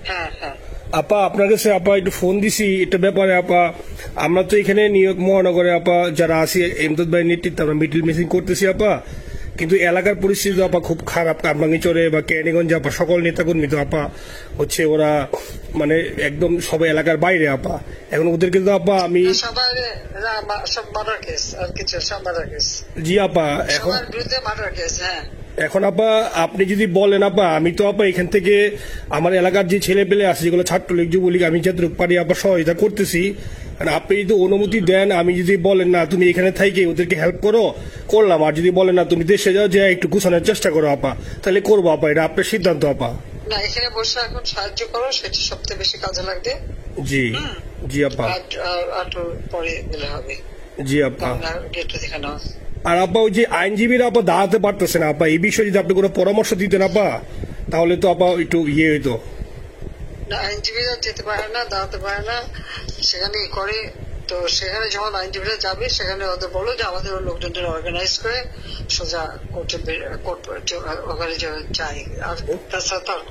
হ্যাঁ হ্যাঁ আপা আপনার কাছে আপা একটু ফোন দিছি এটা ব্যাপারে আপা। আমরা তো এখানে নিউ ইয়র্ক মহানগরে আপা যারা আছি এমদাদ ভাই নেতৃত্বে আমরা মিডিল মিসিং করতেছি আপা, কিন্তু এলাকার পরিস্থিতি আপা খুব খারাপ। কামরাঙ্গীরচরে বা কেরানীগঞ্জে আপা সকল নেতাকর্মী তো আপা হচ্ছে ওরা মানে একদম সবাই এলাকার বাইরে আপা। এখন ওদেরকে তো আপা আমি সবার সব মার্ডার কেস আর কিছু সব মার্ডার কেস জি আপা এখন সবার বিরুদ্ধে মার্ডার কেস। হ্যাঁ এখন আপা আপনি যদি বলেন আপা আমি তো আপা এখান থেকে আমার এলাকার যে ছেলে পেলে আছে যেগুলো ছাত্রলীগ যুবলীগ আমি যতটুকু পারি আপা সহায়তা করতেছি। আর আপনি যদি অনুমতি দেন, আমি যদি বলেন না তুমি এখানে থাইকে ওদেরকে হেল্প করো করলাম, আর যদি বলেন না তুমি দেশে যাও যে একটু গুছানোর চেষ্টা করো আপা, তাহলে করবো আপা, এটা আপনার সিদ্ধান্ত আপা। না এখানে বসে এখন সাহায্য করো, সেটা সবচেয়ে বেশি কাজে লাগবে। জি জি আপা। আর পরে দিলে হবে। জি আপা। গেটটা দেখানো। আর আপা ওই যে আইনজীবীরা আপা দাঁড়াতে পারতেছে না আপা, এই বিষয়ে যদি আপনি কোনো পরামর্শ দিতেন আপা তাহলে তো আপা একটু হইতো। না আইনজীবীরা যেতে পারে না, দাঁড়াতে পারে না, সেখানে করে। তো সেখানে যখন আইনজীবীরা যাবে সেখানে ওদের বলো যে আমাদের লোকজনদের অর্গানাইজ করে সোজা ওখানে চাই। আর তাছাড়া তার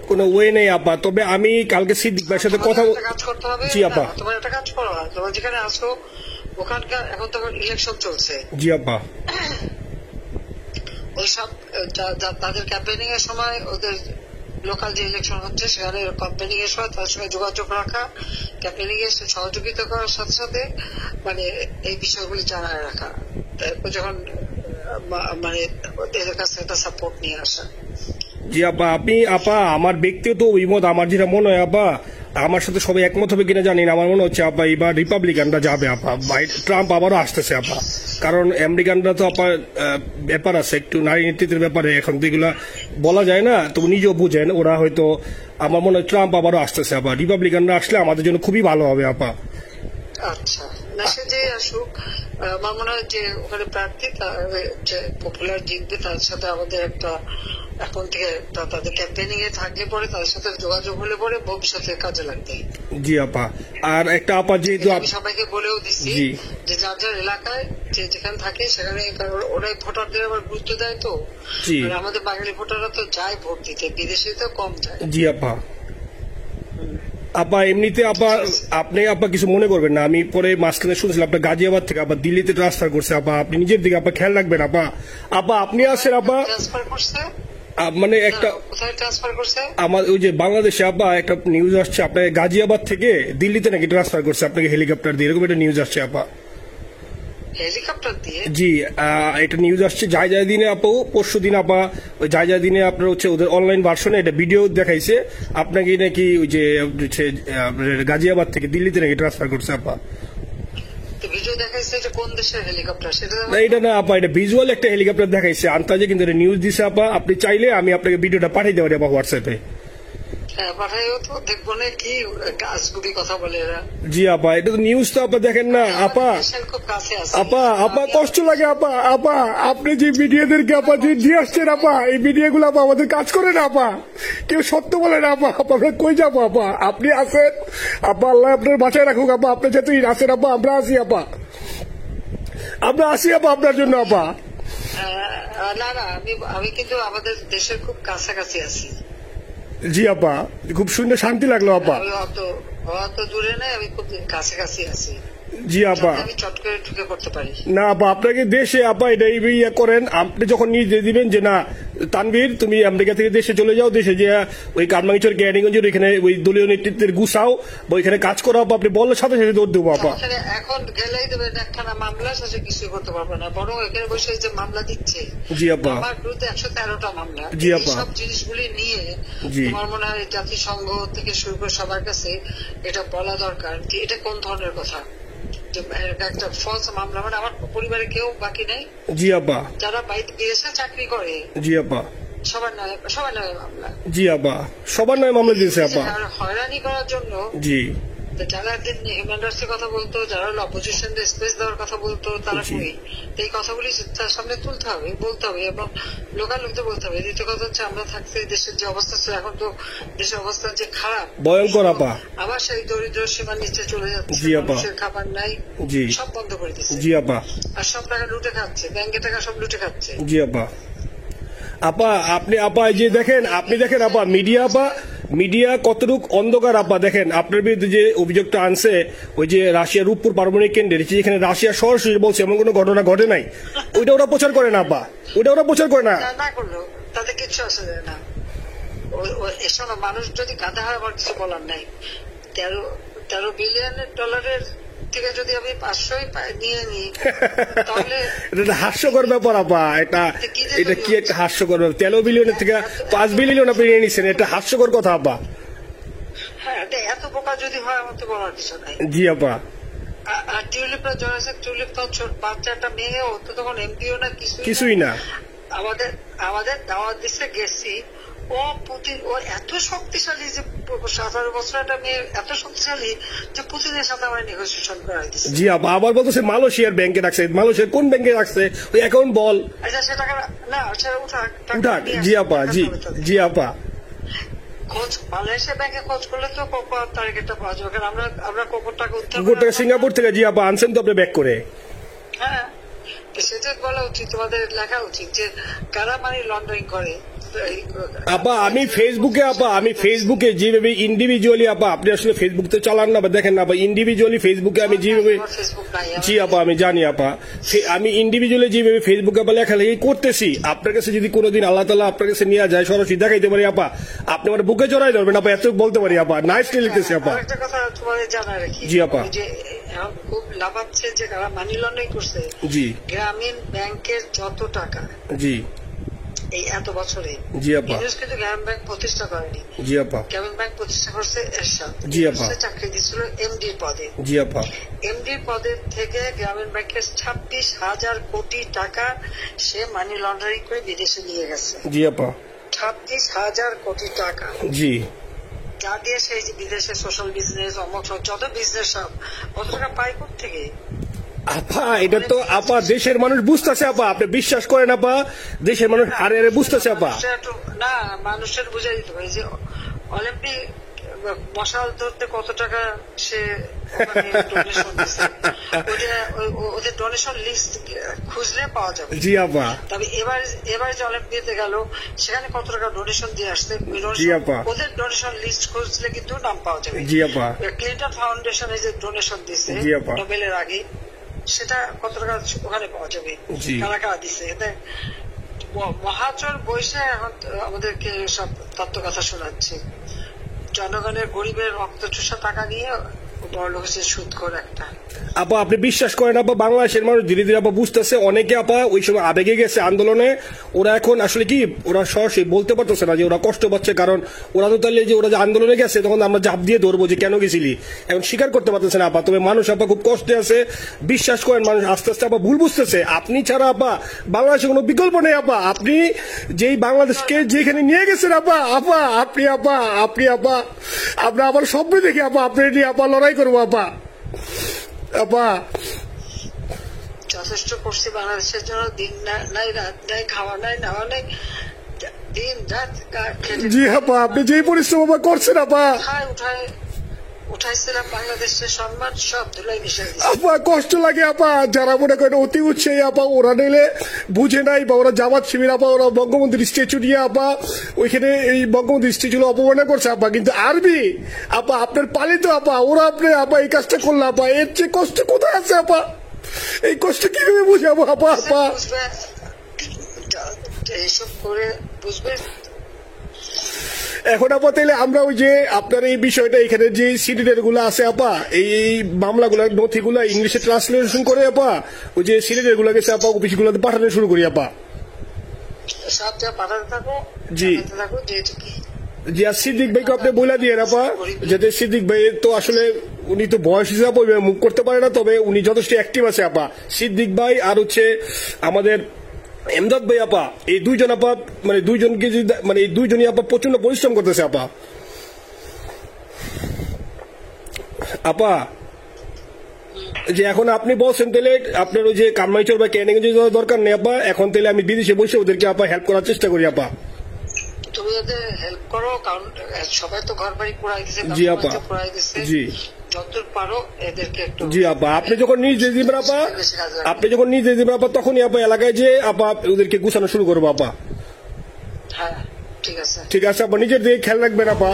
কোনো ওয়ে নেই আপা। তবে আমি কালকে সিদ্দিক ভাইয়ের সাথে কথা কাজ করতে হবে। জি আপা। তোমার একটা কাজ করো, তোমার যেখানে আসো ওখানকার এখন তো ইলেকশন চলছে। জি আপা। ওই সব তাদের ক্যাম্পেনিং এর সময় ওদের লোকাল যে ইলেকশন হচ্ছে সেখানে ক্যাম্পেনিং এর সময় তার সঙ্গে যোগাযোগ রাখা, ক্যাম্পেনিং এর সহযোগিতা করার সাথে সাথে মানে এই বিষয়গুলি জানায় রাখা, তারপর যখন মানে এদের কাছে একটা সাপোর্ট নিয়ে আসা। জি আপা। আপনি আপা আমার ব্যক্তিগত অভিমত আমার যেটা মনে হয় আপা, আমার সাথে সবাই একমত হবে কিনা জানি না, আমার মনে হচ্ছে আপা এবার রিপাবলিকানরা যাবে আপা, ট্রাম্প আবারও আসতেছে আপা। কারণ আমেরিকানরা তো আপা ব্যাপার আছে একটু নারী নেতৃত্বের ব্যাপারে, এখন তো এগুলা বলা যায় না, তো নিজেও বুঝেন ওরা হয়তো, আমার মনে হয় ট্রাম্প আবারও আসতেছে আপা। রিপাবলিকানরা আসলে আমাদের জন্য খুবই ভালো হবে আপা। আচ্ছা না সে যে আসুক, আমার মনে হয় যে ওখানে প্রার্থী যে পপুলার জিতবে তার সাথে আমাদের একটা এখন থেকে তাদের ক্যাম্পেনিং এ থাকলে পরে তাদের সাথে যোগাযোগ হলে পরে ভবিষ্যতে কাজে লাগবে। জি আপা। আর একটা আপা যেহেতু আমি সবাইকে বলেও দিচ্ছি যে যার যার এলাকায় যে যেখানে থাকে সেখানে, ওরাই ভোটারদের আবার গুরুত্ব দেয়। তো আমাদের বাঙালি ভোটাররা তো যায় ভোট দিতে, বিদেশে তো কম যায়। জি আপা। আপা এমনিতে আপা আপনি আপা কিছু মনে করবেন না, আমি পরে মাঝখানে শুনছিলাম আপনার গাজিয়াবাদ থেকে আবার দিল্লিতে ট্রান্সফার করছে আপা, আপনি নিজের দিকে আপা খেয়াল রাখবেন আপা। আপা আপনি আসেন আপা, ট্রান্সফার করছে মানে একটা কোথায় ট্রান্সফার করছে আমার ওই যে বাংলাদেশে আপা একটা নিউজ আসছে আপনাকে গাজিয়াবাদ থেকে দিল্লিতে নাকি ট্রান্সফার করছে আপনাকে হেলিকপ্টার দিয়ে, এরকম একটা নিউজ আসছে আপা। হেলিকপ্টার দিয়ে? জি এটা নিউজ আসছে যায় দিনে আপু, পরশু দিন আপা ওই যায় দিনে আপনার হচ্ছে ওদের অনলাইন ভার্সনে এটা ভিডিও দেখাইছে আপনাকে নাকি ওই যে গাজিয়াবাদ থেকে দিল্লিতে নাকি ট্রান্সফার করছে আপা। এটা না আপা, এটা ভিজুয়াল একটা হেলিকপ্টার দেখাইছে আন্তাজে, কিন্তু এটা নিউজ দিছে আপা। আপনি চাইলে আমি আপনাকে ভিডিওটা পাঠিয়ে দেবো আপা হোয়াটসঅ্যাপে। জি আপা, এটা তো নিউজ তো আপা, দেখেন না আপা। আপা আপা কষ্ট লাগে আপা। আপা আপনি যে মিডিয়াদেরকে আপা যে দিয়ে আসছেন আপা, এই মিডিয়া গুলো আপা আমাদের কাজ করে না আপা, কেউ সত্য বলে না আপা। আমরা কই যাবো আপা, আপনি আছেন আপা, আল্লাহ আপনার বাঁচায় রাখুক আপা। আপনি যেহেতু আছেন আপা, আমরা আছি আপা, আমরা আসি আপা আপনার জন্য আপা। না না আমি কিন্তু আমাদের দেশের খুব কাছাকাছি আছি। জি আপা, খুব শুনে শান্তি লাগলো আপা। অত দূরে নাই, আমি খুব কাছাকাছি আছি। জি আপা। আমি চট করে ঢুকে পড়তে পারি না আপা, আপনাকে দেশে আপা এটা ইয়ে করেন, আপনি যখন নিজে দিবেন যে না তানভীর তুমি আমেরিকা থেকে দেশে চলে যাও, দেশে যে ওই কারমাঙ্গীরচর কেরানীগঞ্জের ওইখানে ওই দলীয় নেতৃত্বের গুছাও বা ওইখানে কাজ করো আপা, আপনি বললে সাথে সাথে দৌড় দেবো আপা। এখন গেলেই দেবেন একখানা মামলা, সাথে কিছু করতে পারবে না, বরং এখানে বসে যে মামলা দিচ্ছে। জি আপা। আমার বিরুদ্ধে 113টা মামলা। জি আপা। সব জিনিসগুলি নিয়ে আমার মনে হয় জাতিসংঘ থেকে শুরু করে সবার কাছে এটা বলা দরকার যে এটা কোন ধরনের কথা, একটা ফলস মামলা। মানে আমার পরিবারে কেউ বাকি নেই। জি আপা। যারা বাইরে বিদেশে চাকরি করে জি আপা সবার নামে মামলা। জি আপা, সবার নামে মামলা দিয়েছে আপা। হয়রানি করার জন্য জি যারা হিউম্যান রাইটস এর কথা বলতো, যারা অপোজিশন স্পেস দেওয়ার কথা বলতো, তারা কই? এই কথাগুলি তার সামনে তুলতে হবে, বলতে হবে এবং লোকাল লোকদের বলতে হবে। দ্বিতীয় কথা হচ্ছে আমরা থাকতে দেশের যে অবস্থা ছিল, এখন তো দেশের অবস্থা যে খারাপ, ভয়ঙ্কর আপা। আবার সেই দরিদ্র সীমার নিচে চলে যাচ্ছে, মানুষের খাবার নাই, সব বন্ধ করে দিচ্ছে। জি আপা। আর সব টাকা লুটে খাচ্ছে, ব্যাংকের টাকা সব লুটে খাচ্ছে। জি আপা। আপা আপনি আপা এই যে দেখেন, আপনি দেখেন আপা, মিডিয়া কতটুক অন্ধকার আপা। দেখেন আপনার বিরুদ্ধে যে অভিযোগটা আনছে, ওই যে রাশিয়া রূপপুর পারমাণবিক কেন্দ্রে, যেখানে রাশিয়া সরাসরি বলছে এমন কোনো ঘটনা ঘটে নাই, ওইটা ওরা প্রচার করে না আপা, ওইটা ওরা প্রচার করে না। না করলেও তাতে কিচ্ছু আসে যায় না। এসব মানুষ যদি গাধা হয় আমার কিছু বলার নাই। 13 বিলিয়ন ডলারের থেকে যদি আমি 500 নিয়ে নিই তাহলে এটা হাস্যকর ব্যাপার আপা। এটা কি একটা হাস্যকর ব্যাপার? 13 বিলিয়নের থেকে 5 বিলিয়ন আপনি নিয়ে নিচ্ছেন, এটা হাস্যকর কথা আপা। হ্যাঁ, এত বোকা যদি হয় আমার তো বলার কিছু নাই। জি আপা। আর টিউলিপরা জয়েছে, টিউলিপ তো বাচ্চাটা মেয়ে, ও তো তখন এমপিও না, কিছুই না। আমাদের দাওয়াত দিচ্ছে, গেছি। ও এত শক্তিশালী যে 17 বছর একটা মেয়ে এত শক্তিশালী যে পুতিনের সাথে আমার নেগোসিয়েশন করা দিচ্ছে। জি আপা, আবার বলতেছে মালয়েশিয়ার ব্যাংকে রাখছে। মালয়েশিয়ার কোন ব্যাংকে রাখছে? ওই অ্যাকাউন্ট বল। আচ্ছা, সে টাকা না, সেটা উঠাক। জি আপা, জি আপা। খোঁজ মালয়েশিয়া ব্যাংকে খোঁজ করলে তো কোকোর টার্গেটটা পাওয়া যাবে, কারণ আমরা কোকোর টাকা সিঙ্গাপুর থেকে। জি আপা, আনছেন তো আপনি ব্যাক করে। হ্যাঁ, সেটা বলা উচিত, তোমাদের লেখা উচিত যে কারা মানি লন্ডারিং করে। আপা আমি ফেসবুকে যেভাবে ইন্ডিভিজুয়ালি আপা, আপনি আসলে ফেসবুক তো চালান না বা দেখেন না, ইন্ডিভিজুয়ালি ফেসবুকে আমি যেভাবে, জি আপা আমি জানি আপা, আমি ইন্ডিভিজুয়ালি যেভাবে ফেসবুকে আপা লেখালেখি করতেছি, আপনার কাছে যদি কোনোদিন আল্লাহ তাআলা আপনার কাছে নিয়ে যায়, সরাসরি দেখাইতে পারি আপা, আপনি আমার বুকে জড়াই ধরবেন আপা, এত বলতে পারি আপা। নাইসলি লিখতেছি আপা। একটা কথা তোমাদের জানা রাখি, জি আপা, যে খুব লাভাচ্ছে যে যারা মানি লন্ডারিং করছে। জি, গ্রামীণ ব্যাংকের যত টাকা, জি এই এত বছরে, জি আপা, কিন্তু গ্রামীণ ব্যাংক প্রতিষ্ঠা করেনি। জি আপা, গ্রামীণ ব্যাংক প্রতিষ্ঠা করছে এরশাদ। জি আপা, চাকরি দিচ্ছিল এমডির পদে। জি আপা, এমডির পদের থেকে গ্রামীণ ব্যাংকের 26,000 কোটি টাকা সে মানি লন্ডারিং করে বিদেশে নিয়ে গেছে। জি আপা, 26,000 কোটি টাকা। জি, যা দিয়ে সেই যে বিদেশে সোশ্যাল বিজনেস, অমক যত বিজনেস সব কত টাকা পায় থেকে। আপা এটা তো আপা দেশের মানুষ বুঝতেছে আপা, আপনি বিশ্বাস করেন আপা, দেশের মানুষ হারে হারে বুঝতেছে আপা। না, মানুষের বুঝাই দিতে পারে যে অলিম্পিক মশাল ধরতে কত টাকা সে ডোনেশন দিচ্ছে, ওদের ডোনেশন লিস্ট খুঁজলে পাওয়া যাবে। জি আপা। তবে এবার যে অলিম্পিয়াতে গেল সেখানে কত টাকা ডোনেশন দিয়ে আসছে, ওদের ডোনেশন লিস্ট খুঁজলে কিন্তু নাম পাওয়া যাবে। জি আপা। ক্লিন্টন ফাউন্ডেশনে যে ডোনেশন দিচ্ছে নোবেলের আগে, সেটা কত টাকা ওখানে পাওয়া যাবে, কারা কারা দিচ্ছে। এতে মহাচর বৈশে এখন আমাদেরকে সব তত্ত্ব কথা শোনাচ্ছে। জনগণের গরিবের রক্ত চুষা টাকা নিয়ে বড় লোক হচ্ছে সুদখোর একটা। আপা আপনি বিশ্বাস করেন আপা, বাংলাদেশের মানুষ ধীরে ধীরে আপা বুঝতেছে। অনেকে আপা ওই সময় আবেগে গেছে আন্দোলনে, ওরা এখন আসলে কি, ওরা সরাসরি বলতে পারতেছে না যে ওরা কষ্ট পাচ্ছে, কারণ ওরা তো তাহলে যে ওরা যে আন্দোলনে গেছে তখন আমরা জাপ দিয়ে ধরবো যে কেন গেছিলি, এখন স্বীকার করতে পারতেছে না আপা। তবে মানুষ আপা খুব কষ্টে আছে, বিশ্বাস করেন মানুষ আস্তে আস্তে আপা ভুল বুঝতেছে। আপনি ছাড়া আপা বাংলাদেশে কোনো বিকল্প নেই আপা। আপনি যেই বাংলাদেশকে যেখানে নিয়ে গেছেন আপা, আপনি আবার স্বপ্ন দেখি আপা, আপনি নিয়ে আপা লড়াই করবো আপা। আপা যথেষ্ট করছি বাংলাদেশের জন্য, দিন নাই রাত নাই, খাওয়া নাই নেওয়া নাই, দিন রাত। জি আপা, আপনি যেই পরিশ্রম আপা করছেন আপা, উঠাইছিলাম বাংলাদেশের সম্মান সব ধুলাই মিশে গেছে আপা। কষ্ট লাগে আপা, যারা মনে করেন অতি উৎসাহী আপা, ওরা নিলে বুঝে নাই বা ওরা জামাত শিবির আপা, ওরা বঙ্গবন্ধুর স্ট্যাচু নিয়ে আপা ওইখানে এই বঙ্গবন্ধুর স্ট্যাচু অপমাননা করছে আপা। কিন্তু আরবি আপা আপনার পালিত আপা, ওরা আপনি আপা এই কাজটা করলো আপা, এর চেয়ে কষ্ট কোথায় আছে আপা? এই কষ্ট কিভাবে বুঝাবো আপা? এইসব করে বুঝবে। এখন আপা তাইলে আমরা ওই যে আপনার এই বিষয়টা, এখানে যে সিডিডের গুলো আছে আপা, এই মামলাগুলো নথিগুলো ইংলিশে ট্রান্সলেশন করে আপা, ওই যে সিডিডের গুলো গেছে আপা অফিস গুলোতে পাঠানো শুরু করি আপা। সব যা পাঠাতে থাকো, জি জি। আর সিদ্দিক ভাইকে আপনি বলে দিয়ে আপা, যাতে সিদ্দিক ভাই তো আসলে উনি তো বয়স হিসাবে মুভ করতে পারে না, তবে উনি যথেষ্ট অ্যাক্টিভ আছে আপা। সিদ্দিক ভাই আর হচ্ছে আমাদের এমদাদ ভাই আপা, এই দুইজন আপা দুইজনকে এই দুইজনই আপা প্রচন্ড পরিশ্রম করতেছে আপা। আপা যে এখন আপনি বলছেন তাহলে আপনার ওই যে কামাইচর বা ক্যানিং দরকার নেই আপা, এখন তাহলে আমি বিদেশে বসে ওদেরকে আপা হেল্প করার চেষ্টা করি আপা। তুমি ওদের হেল্প করো, কারণ সবাই তো ঘর বাড়ি পুরাই দিচ্ছে। জি আপা, জি যতদূর পারো এদেরকে একটু। জি আপা, আপনি যখন নির্দেশ দিবেন আপা, তখনই আপা এলাকায় যে আপা ওদেরকে গুছানো শুরু করবো আপা। হ্যাঁ ঠিক আছে। ঠিক আছে আপা, নিজের দিকে খেয়াল রাখবেন আপা।